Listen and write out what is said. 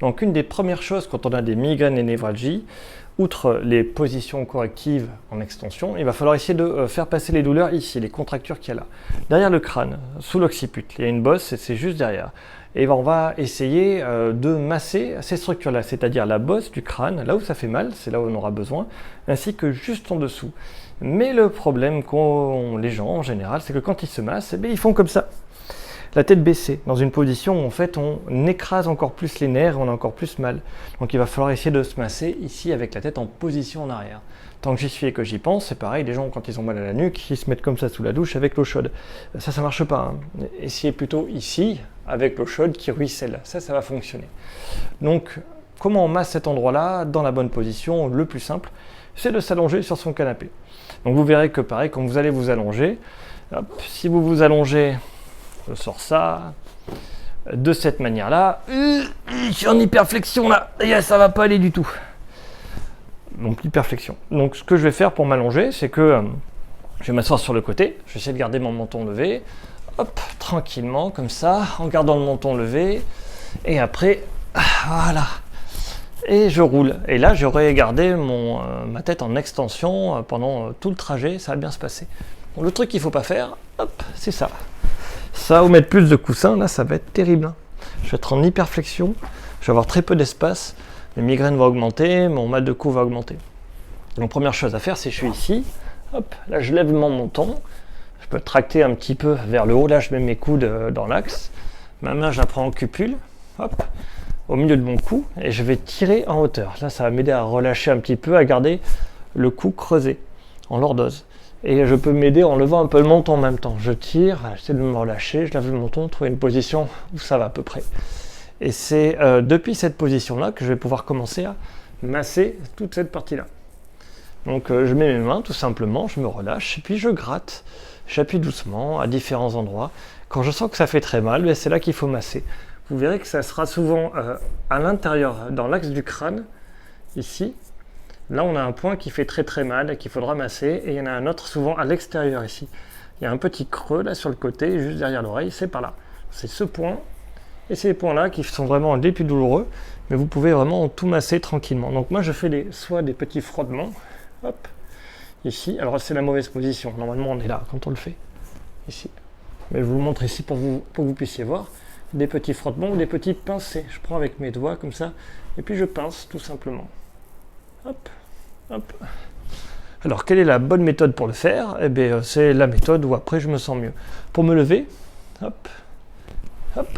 Donc une des premières choses quand on a des migraines et névralgies, outre les positions correctives en extension, il va falloir essayer de faire passer les douleurs ici, les contractures qu'il y a là. Derrière le crâne, sous l'occiput, il y a une bosse et c'est juste derrière. Et on va essayer de masser ces structures-là, c'est-à-dire la bosse du crâne, là où ça fait mal, c'est là où on aura besoin, ainsi que juste en dessous. Mais le problème qu'ont les gens en général, c'est que quand ils se massent, eh bien, ils font comme ça. La tête baissée, dans une position où en fait on écrase encore plus les nerfs et on a encore plus mal. Donc il va falloir essayer de se masser ici avec la tête en position en arrière. Tant que j'y suis et que j'y pense, c'est pareil, les gens quand ils ont mal à la nuque, ils se mettent comme ça sous la douche avec l'eau chaude. Ça marche pas. Hein. Essayez plutôt ici, avec l'eau chaude qui ruisselle. Ça va fonctionner. Donc comment on masse cet endroit-là dans la bonne position? Le plus simple, c'est de s'allonger sur son canapé. Donc vous verrez que pareil, quand vous allez vous allonger, hop, si vous vous allongez, je sors ça de cette manière-là. Je suis en hyperflexion là, et ça va pas aller du tout. Donc hyperflexion. Donc ce que je vais faire pour m'allonger, c'est que je vais m'asseoir sur le côté. Je vais essayer de garder mon menton levé. Hop, tranquillement, comme ça, en gardant le menton levé. Et après, voilà. Et je roule. Et là, j'aurai gardé ma tête en extension pendant tout le trajet. Ça va bien se passer. Bon, le truc qu'il ne faut pas faire, hop, c'est ça. Ça, ou mettre plus de coussins, là, ça va être terrible. Hein. Je vais être en hyperflexion, je vais avoir très peu d'espace, mes migraines vont augmenter, mon mal de cou va augmenter. Donc, première chose à faire, c'est que je suis ici, hop, là, je lève mon menton, je peux tracter un petit peu vers le haut, là, je mets mes coudes dans l'axe, ma main, je la prends en cupule, hop, au milieu de mon cou, et je vais tirer en hauteur. Là, ça va m'aider à relâcher un petit peu, à garder le cou creusé, en lordose. Et je peux m'aider en levant un peu le menton en même temps. Je tire, j'essaie de me relâcher, je lève le menton, trouver une position où ça va à peu près. Et c'est depuis cette position-là que je vais pouvoir commencer à masser toute cette partie-là. Donc je mets mes mains tout simplement, je me relâche, et puis je gratte, j'appuie doucement à différents endroits. Quand je sens que ça fait très mal, c'est là qu'il faut masser. Vous verrez que ça sera souvent à l'intérieur, dans l'axe du crâne, ici. Là, on a un point qui fait très très mal et qu'il faudra masser. Et il y en a un autre souvent à l'extérieur ici. Il y a un petit creux là sur le côté, juste derrière l'oreille, c'est par là. C'est ce point et ces points-là qui sont vraiment les plus douloureux. Mais vous pouvez vraiment tout masser tranquillement. Donc moi, je fais soit des petits frottements. Hop, ici. Alors c'est la mauvaise position. Normalement, on est là quand on le fait. Ici. Mais je vous montre ici pour que vous puissiez voir. Des petits frottements ou des petits pincés. Je prends avec mes doigts comme ça. Et puis je pince tout simplement. Hop, hop. Alors, quelle est la bonne méthode pour le faire? Eh bien, c'est la méthode où après je me sens mieux. Pour me lever, hop, hop,